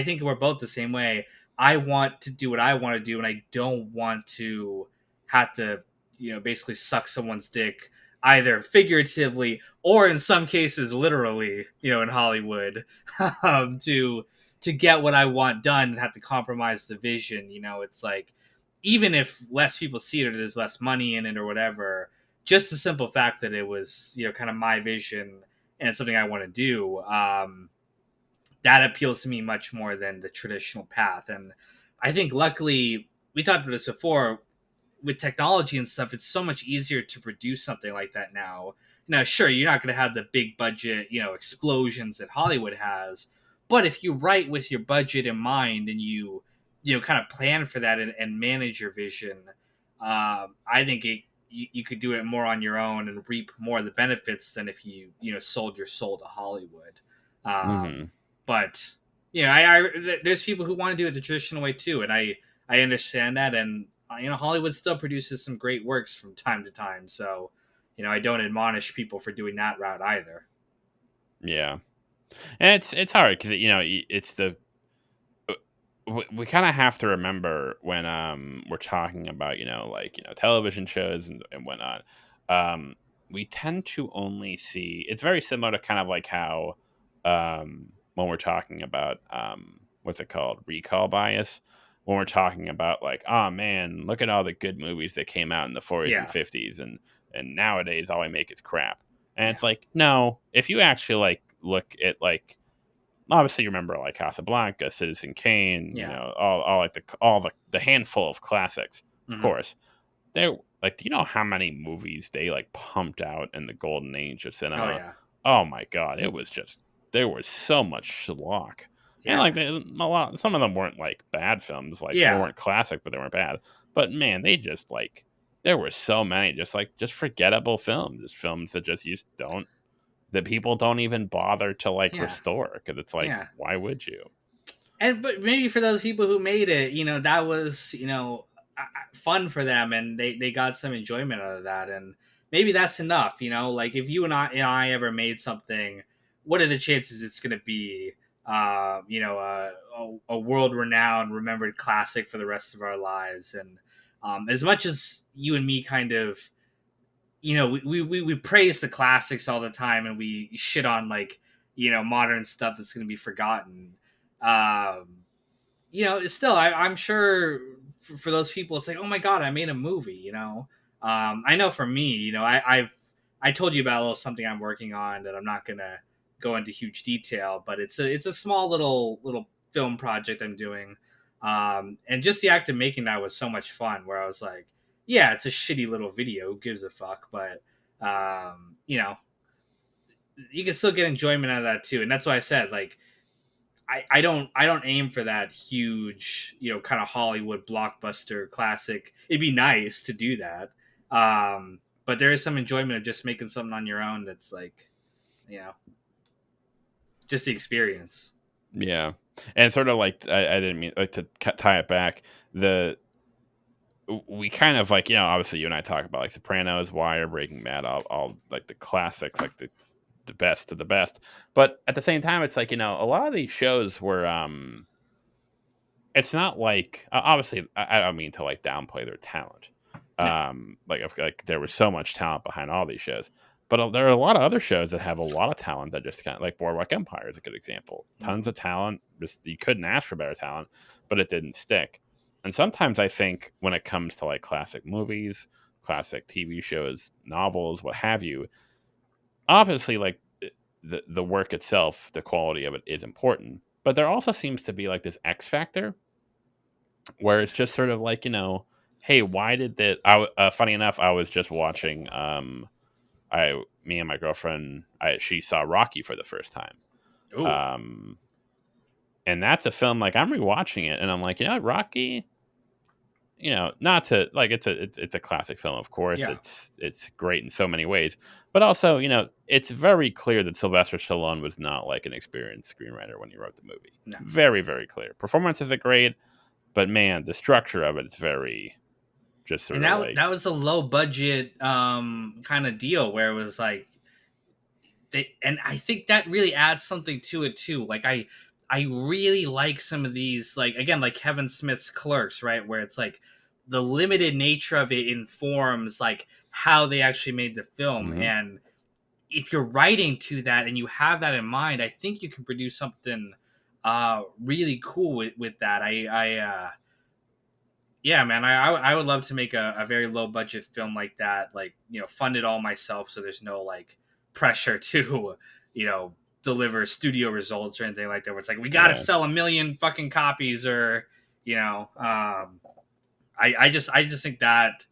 think we're both the same way. I want to do what I want to do, and I don't want to have to, basically suck someone's dick, either figuratively or in some cases literally, in Hollywood, to get what I want done, and have to compromise the vision. It's like, even if less people see it or there's less money in it or whatever, just the simple fact that it was, kind of my vision and it's something I want to do, that appeals to me much more than the traditional path. And I think, luckily, we talked about this before, with technology and stuff, it's so much easier to produce something like that now. Now, sure, you're not going to have the big budget, explosions that Hollywood has, but if you write with your budget in mind, and you kind of plan for that, and manage your vision, I think you could do it more on your own and reap more of the benefits than if sold your soul to Hollywood. Mm-hmm. But there's people who want to do it the traditional way too, and I understand that. And Hollywood still produces some great works from time to time, so I don't admonish people for doing that route either. Yeah, and it's hard because it's the we kind of have to remember when we're talking about television shows and whatnot. um we tend to only see, it's very similar to kind of like how when we're talking about what's it called, recall bias, when we're talking about like, oh man, look at all the good movies that came out in the 40s and Yeah, 50s, and nowadays all we make is crap. And yeah, it's like, no, if you actually like look at like, obviously you remember like Casablanca, Citizen Kane, yeah. all like the handful of classics, of Hmm. course. They're like, do you know how many movies they like pumped out in the golden age of Oh cinema? yeah, Oh my god, it was just, there was so much schlock. And yeah, like some of them weren't like bad films, like they yeah, weren't classic, but they weren't bad. But man, they just like, there were so many just forgettable films, just films that just you don't, that people don't even bother to like yeah, restore, because it's like, yeah. why would you? And but maybe for those people who made it, that was, fun for them, and they got some enjoyment out of that, and maybe that's enough. Like, if you and I ever made something, what are the chances it's going to be, a world renowned, remembered classic for the rest of our lives? And as much as you and me kind of, we praise the classics all the time, and we shit on, like, modern stuff that's going to be forgotten. Um, still, I'm sure for those people, it's like, oh my god, I made a movie. I know for me, I told you about a little something I'm working on that I'm not gonna go into huge detail, but it's a small little film project I'm doing. And just the act of making that was so much fun. Where I was like, yeah, it's a shitty little video. Who gives a fuck? But you can still get enjoyment out of that too. And that's why I said, like, I don't aim for that huge, kind of Hollywood blockbuster classic. It'd be nice to do that. But there is some enjoyment of just making something on your own that's like, you know, just the experience. Yeah, and sort of like, I didn't mean like to tie it back. The We kind of like, obviously you and I talk about like Sopranos, Wire, Breaking Bad, all like the classics, like the best of the best. But at the same time, it's like, a lot of these shows were it's not like, obviously I don't mean to like downplay their talent. No. Like there was so much talent behind all these shows, but there are a lot of other shows that have a lot of talent that just kind of, like Boardwalk Empire is a good example. Tons Mm. of talent, just you couldn't ask for better talent, but it didn't stick. And sometimes I think when it comes to like classic movies, classic TV shows, novels, what have you, obviously like the work itself, the quality of it is important, but there also seems to be like this X factor where it's just sort of like, hey, why did that? Funny enough, I was just watching. Me and my girlfriend, she saw Rocky for the first time. Ooh. Um, and that's a film like I'm rewatching it, and I'm like, Rocky. Not to like, it's a classic film, of course. Yeah. It's great in so many ways, but also, it's very clear that Sylvester Stallone was not like an experienced screenwriter when he wrote the movie. No. Very, very clear. Performances are great, but man, the structure of it is very, just And sort of like, that was a low budget kind of deal where it was like and I think that really adds something to it too. Like I really like some of these, like again, like Kevin Smith's Clerks, right? Where it's like the limited nature of it informs like how they actually made the film. mhm. And if you're writing to that and you have that in mind, I think you can produce something really cool with that. Yeah, man, I would love to make a very low budget film like that, like, you know, fund it all myself, so there's no like pressure to, you know, deliver studio results or anything like that. Where it's like we got to Yeah, sell 1 million fucking copies, or you know, I just think that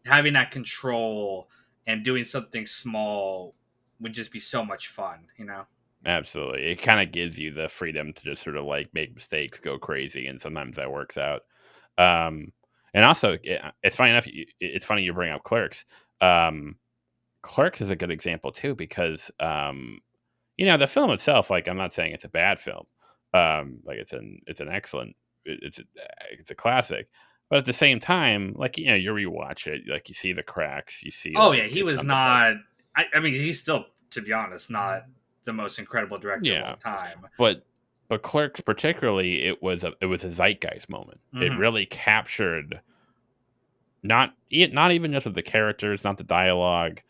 having that control and doing something small would just be so much fun, you know. absolutely. It kind of gives you the freedom to just sort of like make mistakes, go crazy, and sometimes that works out. Um, and also, it's funny enough. It's funny you bring up Clerks. Um, Clerks is a good example too because the film itself. Like, I'm not saying it's a bad film. Like it's an excellent. It's a classic. But at the same time, like, you rewatch it, like you see the cracks, you see Oh yeah, like he it's was not the best. not. I mean, he's still, to be honest, not the most incredible director of Yeah, all time. but Clerks particularly, it was a zeitgeist moment. It Hmm. really captured not even just of the characters, not the dialogue,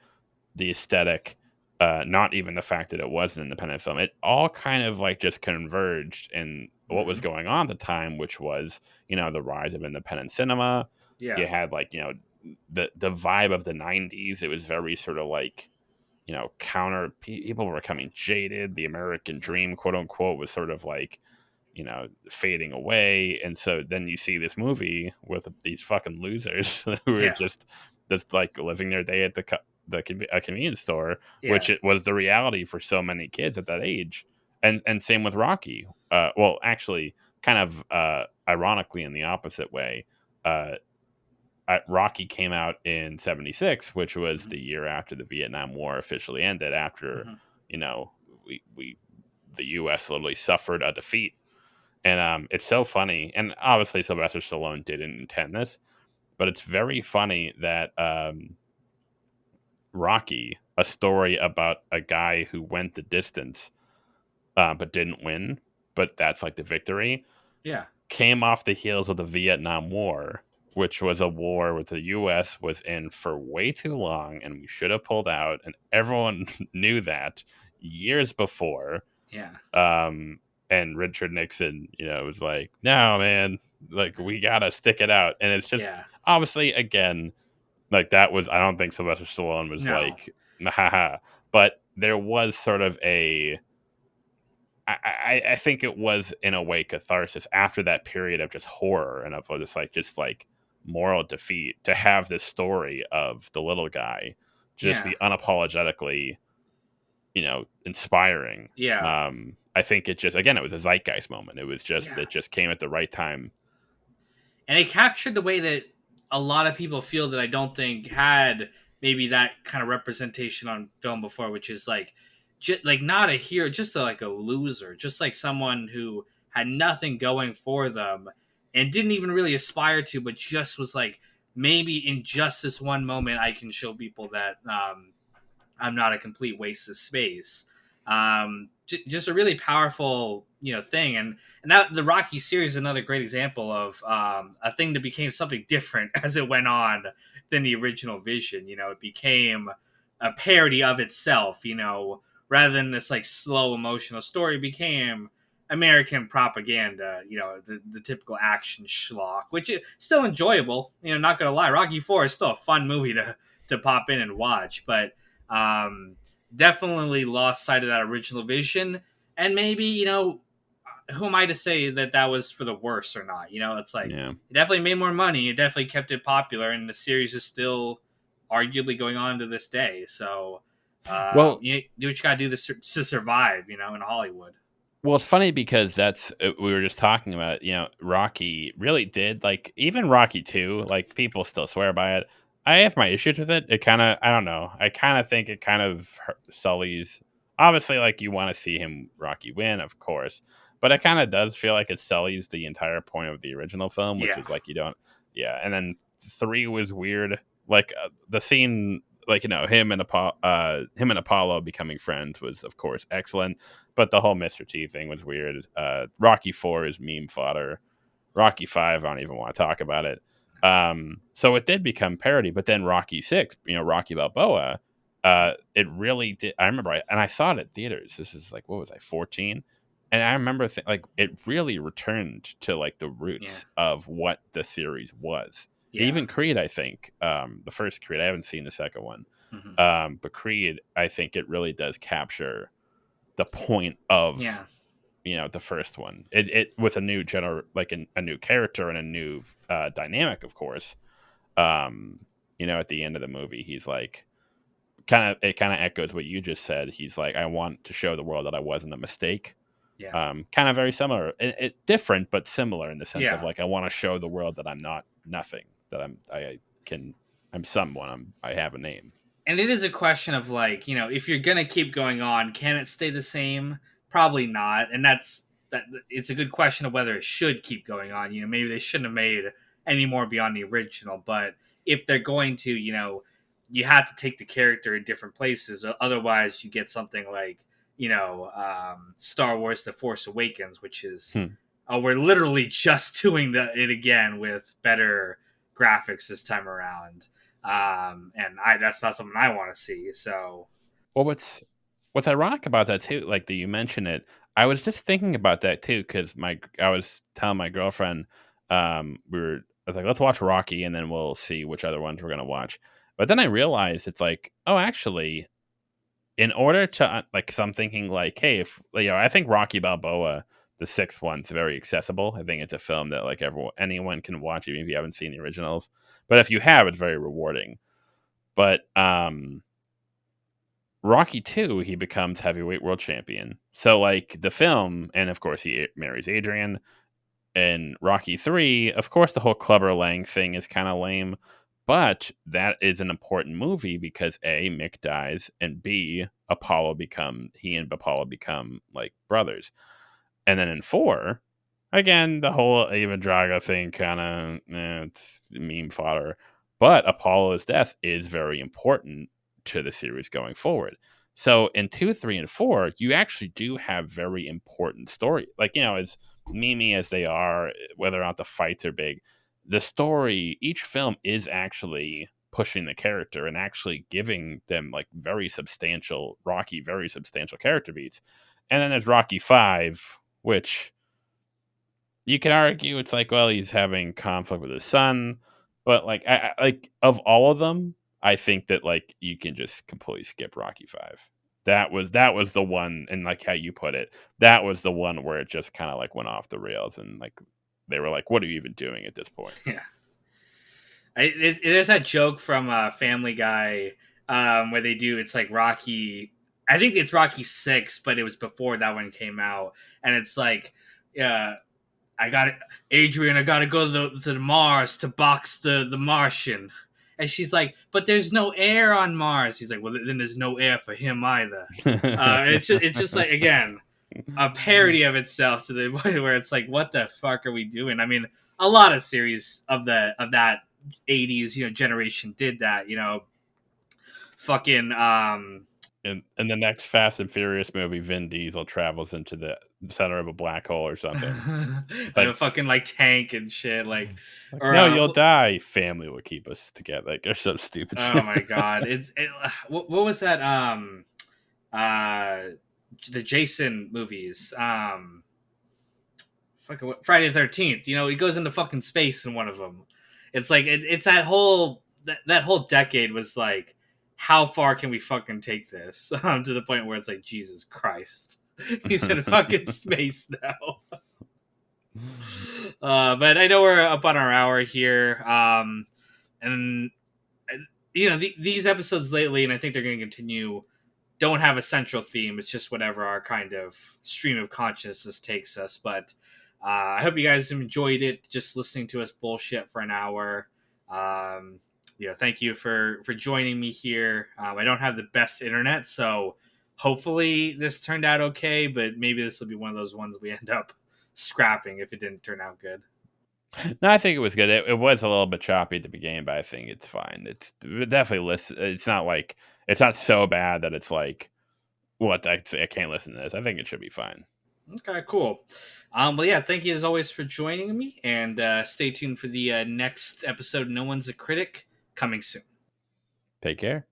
the aesthetic, not even the fact that it was an independent film. It all kind of like just converged in what was Hmm. going on at the time, which was the rise of independent cinema. Yeah. You had like the vibe of the '90s. It was very sort of like people were becoming jaded. The American dream, quote unquote, was sort of like fading away. And so then you see this movie with these fucking losers who are Yeah. just like living their day at a convenience store, Yeah. which it was the reality for so many kids at that age. And same with Rocky. Well, actually, kind of ironically in the opposite way. Uh, Rocky came out in '76, which was Hmm. the year after the Vietnam War officially ended. After Hmm. you know, we the U.S. literally suffered a defeat, and it's so funny. And obviously, Sylvester Stallone didn't intend this, but it's very funny that Rocky, a story about a guy who went the distance but didn't win, but that's like the victory, Yeah. came off the heels of the Vietnam War, which was a war where the U.S. was in for way too long, and we should have pulled out, and everyone knew that years before. Yeah. Um, and Richard Nixon, was like, "No, man, like we gotta stick it out." And it's just Yeah. obviously, again, like that was. I don't think Sylvester Stallone was No. like, "Nah," but there was sort of I think it was in a way catharsis after that period of just horror and of just like moral defeat to have this story of the little guy just Yeah. be unapologetically inspiring. Yeah. I think it was a zeitgeist moment. Yeah. It just came at the right time. And it captured the way that a lot of people feel that I don't think had maybe that kind of representation on film before, which is like, like not a hero, just like a loser, just like someone who had nothing going for them and didn't even really aspire to, but just was like, maybe in just this one moment, I can show people that I'm not a complete waste of space. Just a really powerful, thing, and that the Rocky series is another great example of a thing that became something different as it went on than the original vision. It became a parody of itself. Rather than this like slow emotional story, it became American propaganda. The typical action schlock, which is still enjoyable. Not gonna lie, Rocky Four is still a fun movie to pop in and watch, but um, definitely lost sight of that original vision. And maybe, who am I to say that that was for the worse or not? It's like Yeah. it definitely made more money. It definitely kept it popular, and the series is still arguably going on to this day. So Well, you do what you got to do to survive, in Hollywood. it's funny because we were just talking about, Rocky really did like even Rocky 2, like people still swear by it. I have my issues with it. It kind of, I don't know. I kind of think it kind of sullies. Obviously, like you want to see him Rocky win, of course, but it kind of does feel like it sullies the entire point of the original film, which Yeah. is like you don't, yeah. And then 3 was weird. Like the scene, like him and Apollo becoming friends was of course excellent, but the whole Mr. T thing was weird. Rocky 4 is meme fodder. Rocky 5, I don't even want to talk about it. So it did become parody, but then Rocky 6, Rocky Balboa, it really did. I remember, and I saw it at theaters. This is like, what was I, 14? And I remember, like, it really returned to like the Yeah. roots of what the series was. Yeah. Even Creed, I think, the first Creed, I haven't seen the second one, Hmm. but Creed, I think it really does capture the point of Yeah. the first one. It with a new like a new character and a new dynamic, of course. At the end of the movie, he's like, kind of echoes what you just said. He's like, I want to show the world that I wasn't a mistake. Yeah. Kind of very similar, it different but similar in the sense of Yeah. like, I want to show the world that I'm not nothing, that I'm someone, I have a name. And it is a question of like, if you're gonna keep going on, can it stay the same? Probably not. And that it's a good question of whether it should keep going on. Maybe they shouldn't have made any more beyond the original, but if they're going to, you have to take the character in different places. Otherwise you get something like, Star Wars The Force Awakens, which is we're literally just doing it again with better graphics this time around. And that's not something I want to see. So Well, what's ironic about that too, like that you mentioned it, I was just thinking about that too because I was telling my girlfriend, I was like, let's watch Rocky and then we'll see which other ones we're gonna watch. But then I realized it's like, oh, actually, in order to like, cause I'm thinking like, hey, if I think Rocky Balboa, the sixth one's very accessible. I think it's a film that like anyone can watch, even if you haven't seen the originals. But if you have, it's very rewarding. But Rocky 2, he becomes heavyweight world champion. So, like, the film, and of course, he marries Adrian. And Rocky 3, of course, the whole Clubber Lang thing is kind of lame. But that is an important movie because A, Mick dies, and B, he and Apollo become, like, brothers. And then in 4, again, the whole Eva Drago thing kind of, it's meme fodder. But Apollo's death is very important to the series going forward. So in 2, 3, and 4, you actually do have very important story. Like, as memey as they are, whether or not the fights are big, the story, each film is actually pushing the character and actually giving them like very substantial character beats. And then there's Rocky 5, which you can argue it's like, well, he's having conflict with his son, but like, I like, of all of them, I think that like you can just completely skip Rocky 5. That was the one, and like how you put it, that was the one where it just kind of like went off the rails, and like they were like, what are you even doing at this point? yeah, it is that joke from Family Guy where they do it's like Rocky. I think it's Rocky 6, but it was before that one came out, and it's like, yeah. I got it, Adrian. I got to go to the Mars to box the Martian, and she's like, "But there's no air on Mars." He's like, "Well, then there's no air for him either." It's just like again a parody of itself to the point where it's like, "What the fuck are we doing?" I mean, a lot of series of that '80s generation did that. Fucking In the next Fast and Furious movie, Vin Diesel travels into the center of a black hole or something. It's and a like, fucking like tank and shit or no, you'll die. Family will keep us together. Like, they're so stupid oh shit. my god, what was that uh the Jason movies fucking Friday the 13th, he goes into fucking space in one of them. It's like it's that whole decade was like, how far can we fucking take this to the point where it's like, Jesus Christ, he's in fucking space now. But I know we're up on our hour here, and these episodes lately, and I think they're going to continue, don't have a central theme. It's just whatever our kind of stream of consciousness takes us. But I hope you guys enjoyed it, just listening to us bullshit for an hour. Thank you for joining me here. I don't have the best internet, so hopefully this turned out okay. But maybe this will be one of those ones we end up scrapping if it didn't turn out good. No, I think it was good. It was a little bit choppy at the beginning, but I think it's fine. It's definitely listen. It's not like it's not so bad that it's like what I can't listen to this. I think it should be fine. Okay, cool. Well, yeah, thank you as always for joining me, and stay tuned for the next episode. No One's a Critic coming soon. Take care.